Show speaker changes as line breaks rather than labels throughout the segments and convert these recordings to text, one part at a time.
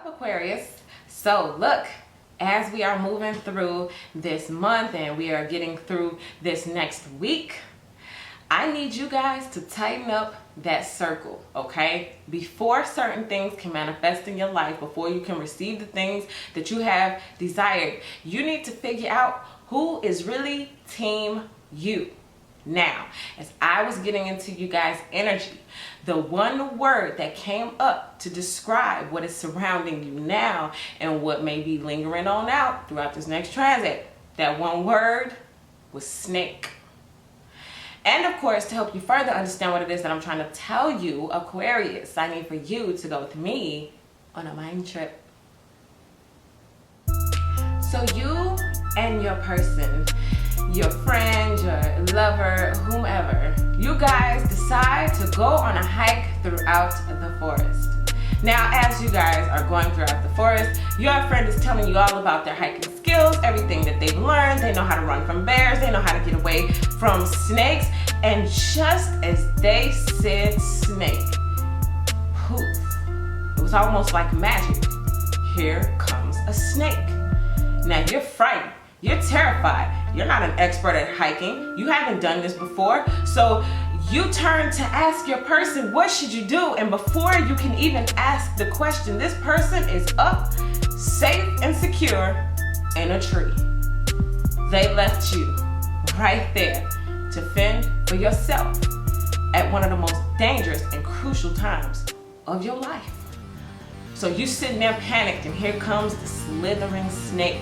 Aquarius. So look, as we are moving through this month and we are getting through this next week, I need you guys to tighten up that circle, okay? Before certain things can manifest in your life, before you can receive the things that you have desired, you need to figure out who is really team you. Now, as I was getting into you guys' energy, the one word that came up to describe what is surrounding you now and what may be lingering on out throughout this next transit, that one word was snake. And of course, to help you further understand what it is that I'm trying to tell you, Aquarius, I need for you to go with me on a mind trip. So you and your person, your friend, your lover, whomever, you guys decide to go on a hike throughout the forest. Now, as you guys are going throughout the forest, your friend is telling you all about their hiking skills, everything that they've learned. They know how to run from bears, they know how to get away from snakes, and just as they said snake, poof, it was almost like magic. Here comes a snake. Now you're frightened. You're terrified. You're not an expert at hiking. You haven't done this before. So you turn to ask your person, what should you do? And before you can even ask the question, this person is up, safe and secure in a tree. They left you right there to fend for yourself at one of the most dangerous and crucial times of your life. So you sitting there panicked, and here comes the slithering snake.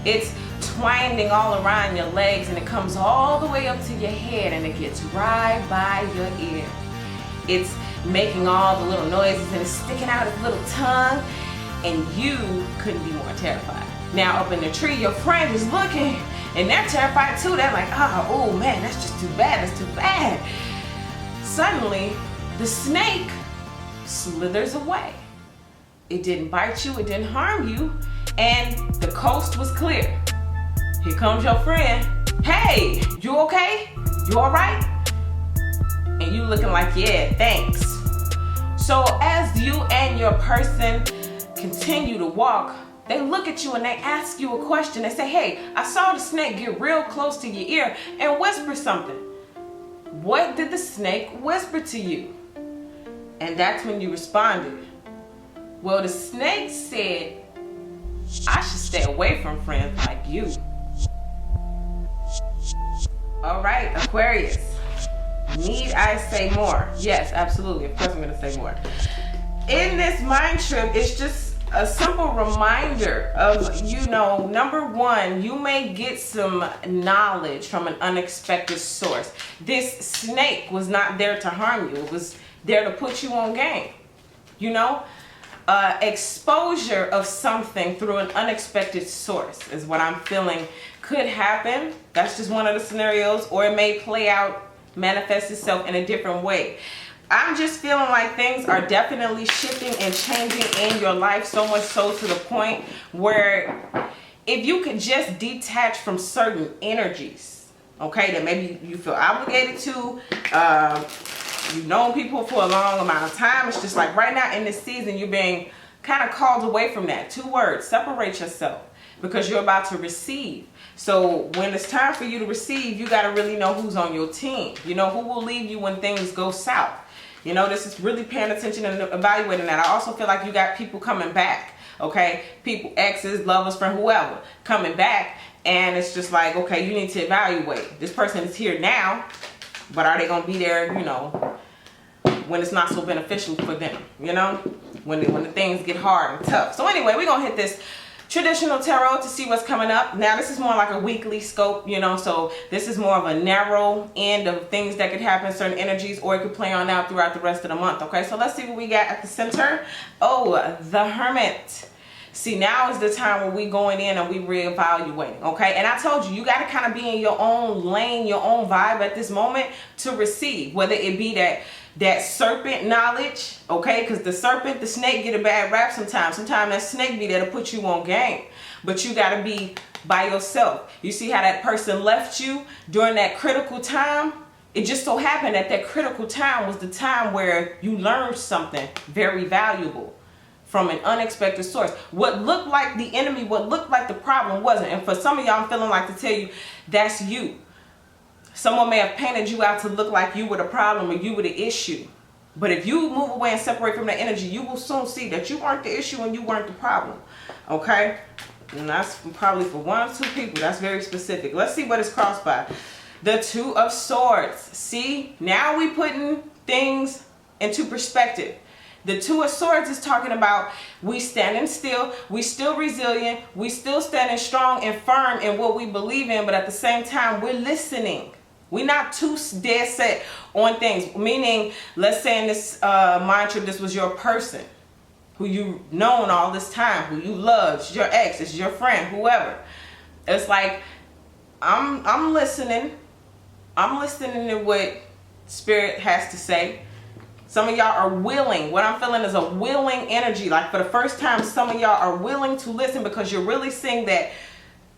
It's twining all around your legs, and it comes all the way up to your head, and it gets right by your ear. It's making all the little noises, and it's sticking out its little tongue, and you couldn't be more terrified. Now up in the tree, your friend is looking, and they're terrified too. They're like, oh man, that's just too bad, that's too bad. Suddenly, the snake slithers away. It didn't bite you, it didn't harm you, and the coast was clear. Here comes your friend. Hey, you okay? You all right? And you looking like, yeah, thanks. So as you and your person continue to walk, they look at you and they ask you a question. They say, hey, I saw the snake get real close to your ear and whisper something. What did the snake whisper to you? And that's when you responded. Well, the snake said, I should stay away from friends like you. All right, Aquarius, need I say more? Yes, absolutely. Of course I'm going to say more. In this mind trip, it's just a simple reminder of, number one, you may get some knowledge from an unexpected source. This snake was not there to harm you. It was there to put you on game. Exposure of something through an unexpected source is what I'm feeling could happen. That's just one of the scenarios, or it may play out, manifest itself in a different way. I'm just feeling like things are definitely shifting and changing in your life, so much so to the point where if you could just detach from certain energies, okay, that maybe you feel obligated to, you've known people for a long amount of time. It's just like right now in this season, you're being kind of called away from that. 2 words, separate yourself, because you're about to receive. So when it's time for you to receive, you got to really know who's on your team. Who will leave you when things go south. This is really paying attention and evaluating that. I also feel like you got people coming back, okay? People, exes, lovers, friends, whoever, coming back. And it's just like, okay, you need to evaluate. This person is here now, but are they going to be there, when it's not so beneficial for them, when the things get hard and tough. So anyway, we're going to hit this traditional tarot to see what's coming up. Now, this is more like a weekly scope, so this is more of a narrow end of things that could happen, certain energies, or it could play on out throughout the rest of the month, okay? So let's see what we got at the center. Oh, the Hermit. See, now is the time where we going in and we reevaluating, okay? And I told you, you got to kind of be in your own lane, your own vibe at this moment to receive, whether it be that serpent knowledge, okay? Because the snake get a bad rap sometimes. Sometimes that snake be there to put you on game, but you got to be by yourself. You see how that person left you during that critical time? It just so happened that critical time was the time where you learned something very valuable from an unexpected source. What looked like the enemy, what looked like the problem wasn't. And for some of y'all, I'm feeling like to tell you, that's you. Someone may have painted you out to look like you were the problem or you were the issue. But if you move away and separate from that energy, you will soon see that you weren't the issue and you weren't the problem. Okay? And that's probably for 1 or 2 people. That's very specific. Let's see what is crossed by. The 2 of Swords. See? Now we putting things into perspective. The 2 of Swords is talking about we standing still, we still resilient, we still standing strong and firm in what we believe in, but at the same time, we're listening. We're not too dead set on things. Meaning, let's say in this mind trip, this was your person who you've known all this time, who you loved, it's your ex, it's your friend, whoever. It's like, I'm listening. I'm listening to what Spirit has to say. Some of y'all are willing. What I'm feeling is a willing energy. Like for the first time, some of y'all are willing to listen because you're really seeing that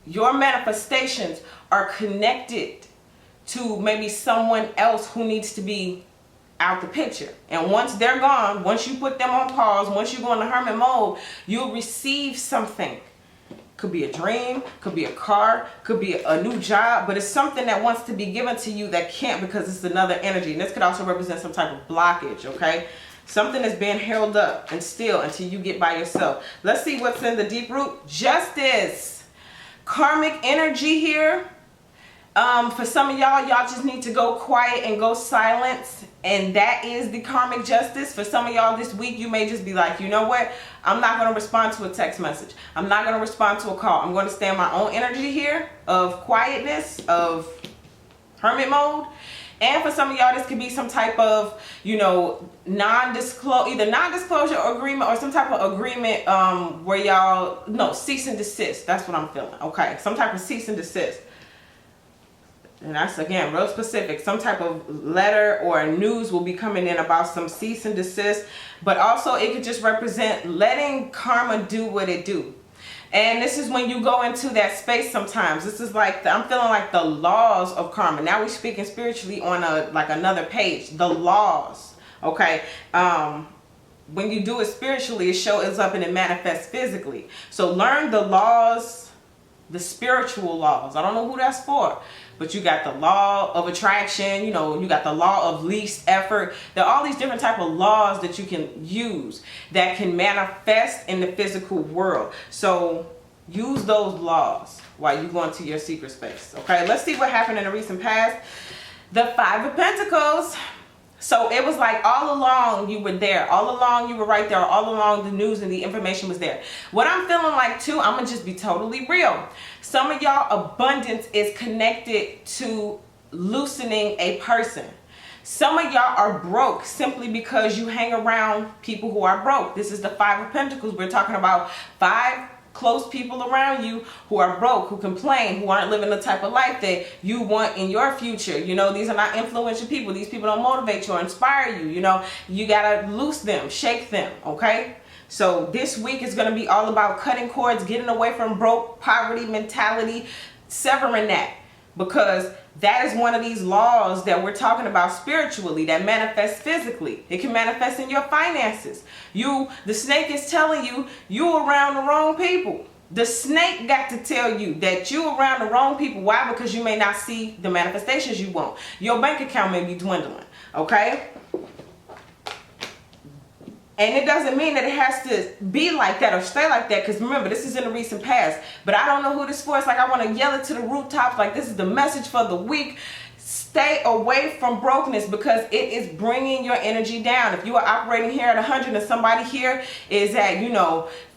your manifestations are connected to maybe someone else who needs to be out the picture. And once they're gone, once you put them on pause, once you go in the hermit mode, you'll receive something. Could be a dream, could be a car, could be a new job, but it's something that wants to be given to you that can't because it's another energy. And this could also represent some type of blockage, okay? Something is being held up and still until you get by yourself. Let's see what's in the deep root. Justice. Karmic energy here. For some of y'all, y'all just need to go quiet and go silent. And that is the karmic justice. For some of y'all this week, you may just be like, you know what? I'm not going to respond to a text message. I'm not going to respond to a call. I'm going to stay in my own energy here of quietness, of hermit mode. And for some of y'all, this could be some type of, you know, either non-disclosure agreement or some type of agreement where y'all, no, cease and desist. That's what I'm feeling. Okay. Some type of cease and desist. And that's, again, real specific. Some type of letter or news will be coming in about some cease and desist. But also it could just represent letting karma do what it do. And this is when you go into that space sometimes. This is like, I'm feeling like the laws of karma. Now we're speaking spiritually on like another page. The laws, okay? When you do it spiritually, it shows up and it manifests physically. So learn the laws, the spiritual laws. I don't know who that's for. But you got the law of attraction, you know, you got the law of least effort. There are all these different type of laws that you can use that can manifest in the physical world. So use those laws while you go into your secret space. Okay, let's see what happened in the recent past. The 5 of Pentacles. So it was like all along you were there. All along you were right there. All along the news and the information was there. What I'm feeling like too, I'm going to just be totally real. Some of y'all abundance is connected to loosening a person. Some of y'all are broke simply because you hang around people who are broke. This is the 5 of Pentacles. We're talking about 5 close people around you who are broke, who complain, who aren't living the type of life that you want in your future. You know, these are not influential people. These people don't motivate you or inspire you. You know, you gotta loose them, shake them, okay? So this week is going to be all about cutting cords, getting away from broke poverty mentality, severing that, because that is one of these laws that we're talking about spiritually that manifests physically. It can manifest in your finances. The snake is telling you you're around the wrong people. The snake got to tell you that you're around the wrong people. Why? Because you may not see the manifestations you want. Your bank account may be dwindling, okay? And it doesn't mean that it has to be like that or stay like that. Because remember, this is in the recent past. But I don't know who this for. It's like I want to yell it to the rooftops. Like this is the message for the week. Stay away from brokenness because it is bringing your energy down. If you are operating here at 100 and somebody here is at,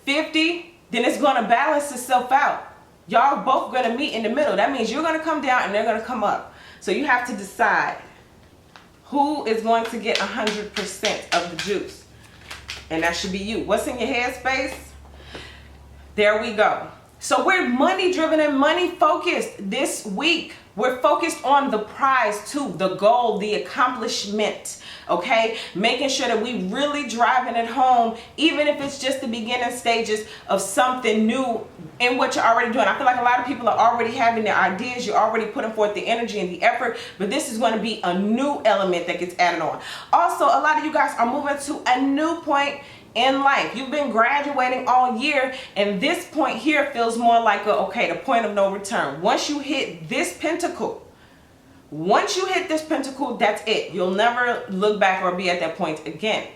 50, then it's going to balance itself out. Y'all both going to meet in the middle. That means you're going to come down and they're going to come up. So you have to decide who is going to get 100% of the juice. And that should be you. What's in your headspace? There we go. So we're money driven and money focused this week. We're focused on the prize too, the goal, the accomplishment, okay? Making sure that we really driving it home, even if it's just the beginning stages of something new in what you're already doing. I feel like a lot of people are already having their ideas. You're already putting forth the energy and the effort, but this is going to be a new element that gets added on. Also, a lot of you guys are moving to a new point in life. You've been graduating all year, and this point here feels more like the point of no return. Once you hit this pentacle, that's it. You'll never look back or be at that point again.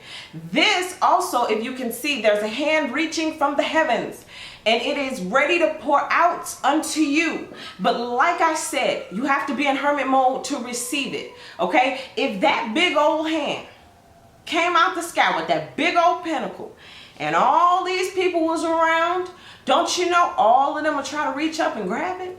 This also, if you can see, there's a hand reaching from the heavens, and it is ready to pour out unto you. But like I said, you have to be in hermit mode to receive it, okay? If that big old hand came out the sky with that big old pentacle, and all these people was around, don't you know all of them are trying to reach up and grab it?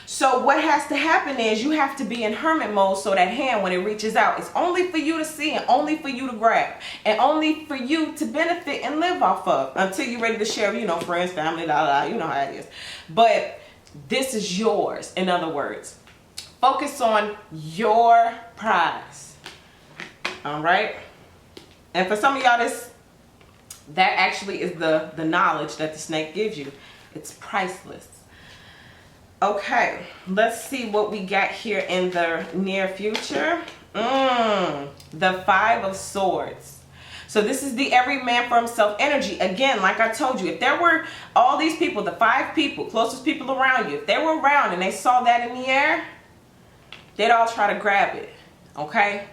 So what has to happen is you have to be in hermit mode, so that hand, when it reaches out, it's only for you to see and only for you to grab and only for you to benefit and live off of until you're ready to share, friends, family, you know how it is. But this is yours. In other words, focus on your prize. All right. And for some of y'all, that actually is the knowledge that the snake gives you. It's priceless. Okay, let's see what we got here in the near future. The Five of Swords. So this is the every man for himself energy. Again, like I told you, if there were all these people, the 5 people, closest people around you, if they were around and they saw that in the air, they'd all try to grab it, okay?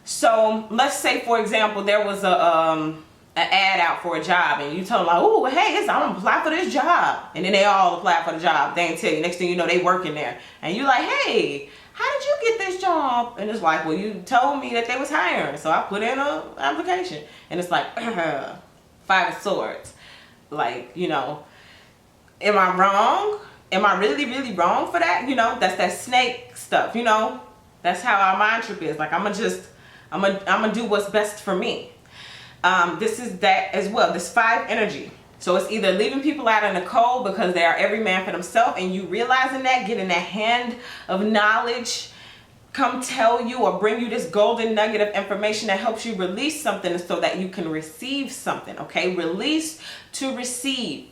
So let's say, for example, there was an ad out for a job, and you tell them like, oh, hey, I'm gonna apply for this job, and then they all apply for the job. They ain't tell you. Next thing you know, they working there, and you like, hey, how did you get this job? And it's like, well, you told me that they was hiring, so I put in an application. And it's like, Five of Swords. Like, am I wrong? Am I really wrong for that? That's that snake stuff. That's how our mind trip is. Like, I'm gonna do what's best for me. This is that as well, this 5 energy. So it's either leaving people out in the cold because they are every man for themselves, and you realizing that, getting that hand of knowledge come tell you or bring you this golden nugget of information that helps you release something so that you can receive something, okay? Release to receive,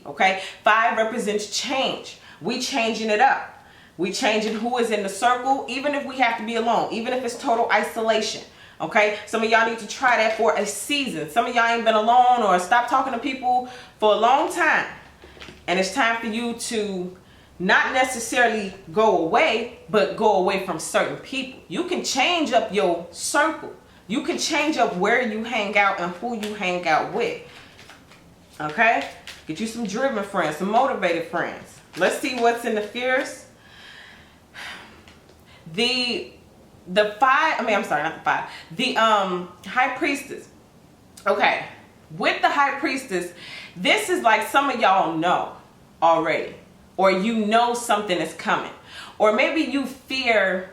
okay? 5 represents change. We changing it up. We changing who is in the circle, even if we have to be alone, even if it's total isolation. Okay, some of y'all need to try that for a season. Some of y'all ain't been alone or stopped talking to people for a long time. And it's time for you to not necessarily go away, but go away from certain people. You can change up your circle. You can change up where you hang out and who you hang out with. Okay, get you some driven friends, some motivated friends. Let's see what's in the fears. The High Priestess. Okay, with the High Priestess, this is like some of y'all know already, or something is coming, or maybe you fear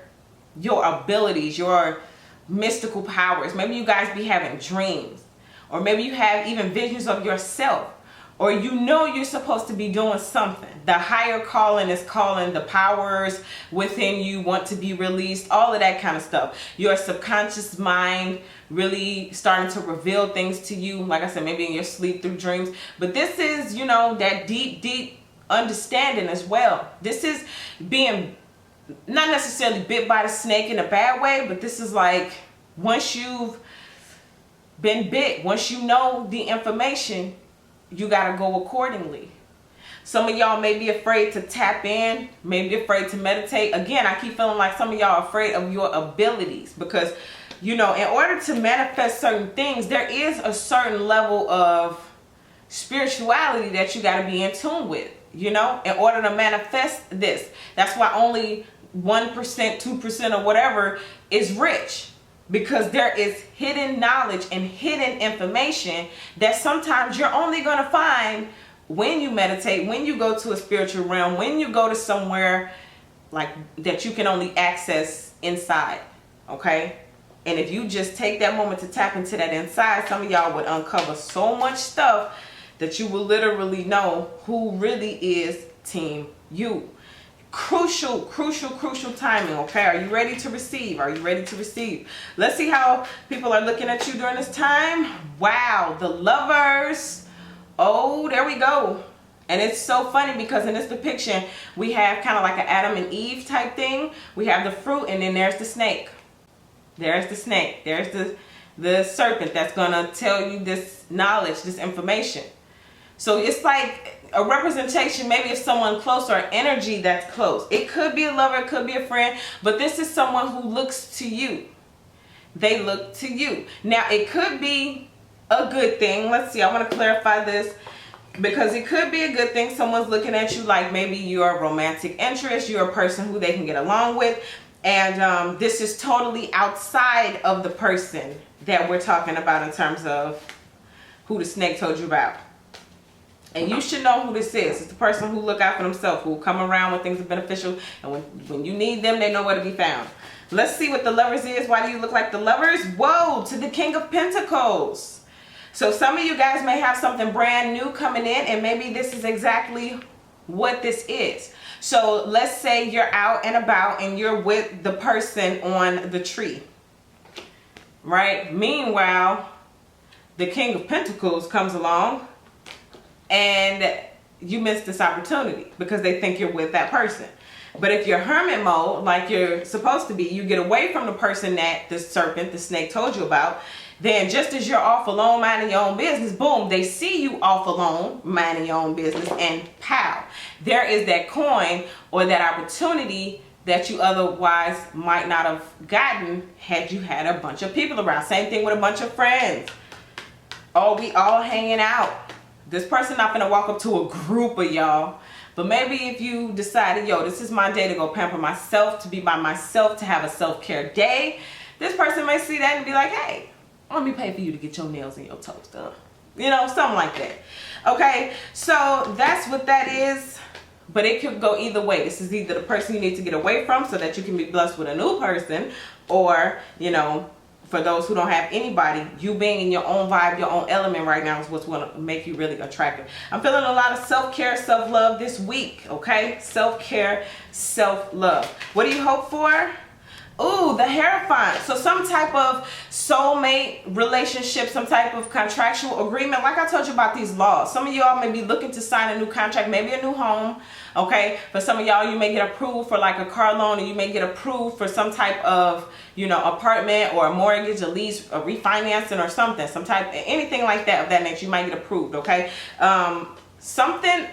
your abilities, your mystical powers. Maybe you guys be having dreams, or maybe you have even visions of yourself, or you're supposed to be doing something. The higher calling is calling. The powers within you want to be released. All of that kind of stuff. Your subconscious mind really starting to reveal things to you. Like I said, maybe in your sleep through dreams. But this is, that deep understanding as well. This is being not necessarily bit by the snake in a bad way, but this is like once you've been bit, once you know the information, you got to go accordingly. Some of y'all may be afraid to tap in, maybe afraid to meditate. Again, I keep feeling like some of y'all are afraid of your abilities because, in order to manifest certain things, there is a certain level of spirituality that you got to be in tune with, in order to manifest this. That's why only 1%, 2% or whatever is rich. Because there is hidden knowledge and hidden information that sometimes you're only going to find when you meditate, when you go to a spiritual realm, when you go to somewhere like that you can only access inside. Okay? And if you just take that moment to tap into that inside, some of y'all would uncover so much stuff that you will literally know who really is Team You. Crucial timing. Okay, are you ready to receive? Are you ready to receive? Let's see how people are looking at you during this time. Wow, the Lovers. Oh, there we go. And it's so funny because in this depiction we have kind of like an Adam and Eve type thing. We have the fruit, and then there's the snake. There's the snake. There's the serpent that's gonna tell you this knowledge, this information. So it's like a representation, maybe of someone close or energy that's close. It could be a lover, it could be a friend, but this is someone who looks to you. They look to you. Now, it could be a good thing. Let's see, I want to clarify this, because it could be a good thing. Someone's looking at you like maybe you're a romantic interest, you're a person who they can get along with, and this is totally outside of the person that we're talking about in terms of who the snake told you about. And you should know who this is. It's the person who look out for themselves, who will come around when things are beneficial, and when you need them, they know where to be found. Let's see what the Lovers is. Why do you look like the Lovers? Whoa, to the King of Pentacles. So some of you guys may have something brand new coming in, and maybe this is exactly what this is. So let's say you're out and about and you're with the person on the tree, right? Meanwhile, the King of Pentacles comes along and you miss this opportunity because they think you're with that person. But if you're hermit mode, like you're supposed to be, you get away from the person that the serpent, the snake told you about, then just as you're off alone minding your own business, boom, they see you off alone minding your own business, and pow, there is that coin or that opportunity that you otherwise might not have gotten had you had a bunch of people around. Same thing with a bunch of friends. Oh, we all hanging out. This person not gonna walk up to a group of y'all, but maybe if you decided, yo, this is my day to go pamper myself, to be by myself, to have a self-care day, this person may see that and be like, hey, let me pay for you to get your nails and your toes done. You know, something like that. Okay, so that's what that is, but it could go either way. This is either the person you need to get away from so that you can be blessed with a new person, or, you know, for those who don't have anybody, you being in your own vibe, your own element right now is what's going to make you really attractive. I'm feeling a lot of self-care, self-love this week, okay? Self-care, self-love. What do you hope for? Ooh, the Hierophant. So some type of soulmate relationship, some type of contractual agreement. Like I told you about these laws. Some of y'all may be looking to sign a new contract, maybe a new home. Okay, for some of y'all, you may get approved for like a car loan, or you may get approved for some type of, you know, apartment or a mortgage, a lease, a refinancing or something, some type, anything like that of that nature, you might get approved. Okay, something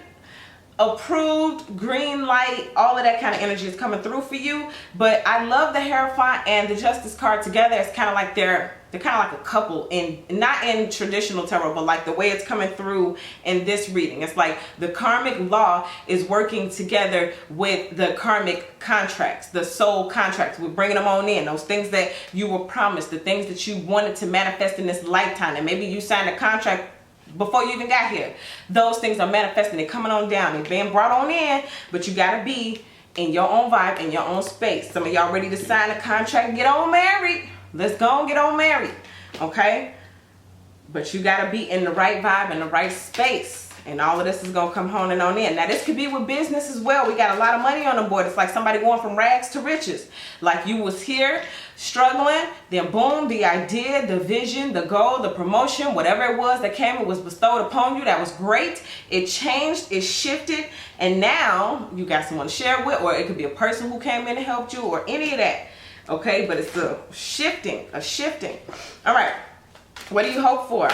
approved, green light, all of that kind of energy is coming through for you. But I love the Hierophant and the Justice card together. It's kind of like they're kind of like a couple, in not in traditional tarot, but like the way it's coming through in this reading. It's like the karmic law is working together with the karmic contracts, the soul contracts. We're bringing them on in, those things that you were promised, the things that you wanted to manifest in this lifetime, and maybe you signed a contract before you even got here. Those things are manifesting. They're coming on down. They're being brought on in, but you got to be in your own vibe, in your own space. Some of y'all ready to sign a contract and get on married. Let's go and get on married, okay? But you got to be in the right vibe, in the right space. And all of this is going to come honing on in. Now, this could be with business as well. We got a lot of money on the board. It's like somebody going from rags to riches. Like you was here struggling, then boom, the idea, the vision, the goal, the promotion, whatever it was that came, it was bestowed upon you. That was great. It changed, it shifted, and now you got someone to share with, or it could be a person who came in and helped you, or any of that. Okay, but it's a shifting. All right, what do you hope for?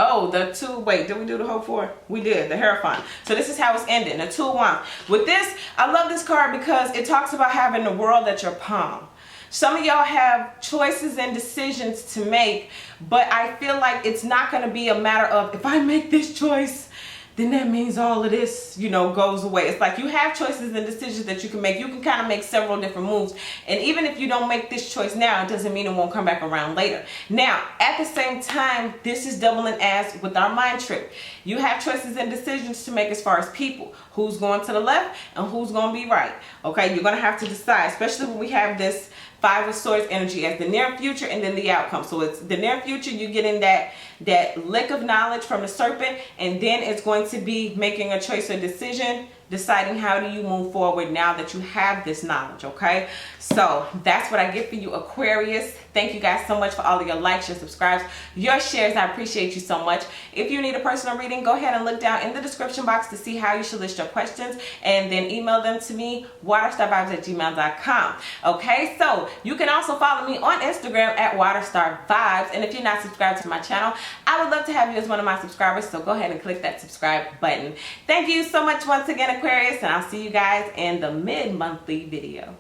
Oh, the two, wait, did we do the hope for? We did, the Hierophant. So this is how it's ending, the Two of Wands. With this, I love this card because it talks about having the world at your palm. Some of y'all have choices and decisions to make, but I feel like it's not going to be a matter of, if I make this choice, then that means all of this, you know, goes away. It's like you have choices and decisions that you can make. You can kind of make several different moves. And even if you don't make this choice now, it doesn't mean it won't come back around later. Now, at the same time, this is doubling as with our mind trick. You have choices and decisions to make as far as people. Who's going to the left and who's going to be right. Okay, you're going to have to decide, especially when we have this Five of Swords energy as the near future and then the outcome. So it's the near future, you get in that lick of knowledge from the serpent, and then it's going to be making a choice or decision, deciding how do you move forward now that you have this knowledge. Okay, so that's what I get for you, Aquarius. Thank you guys so much for all of your likes, your subscribes, your shares. I appreciate you so much. If you need a personal reading, go ahead and look down in the description box to see how you should list your questions, and then email them to me, waterstarvibes@gmail.com. Okay, so you can also follow me on Instagram at waterstarvibes, and if you're not subscribed to my channel, I would love to have you as one of my subscribers, so go ahead and click that subscribe button. Thank you so much once again, Aquarius, and I'll see you guys in the mid-monthly video.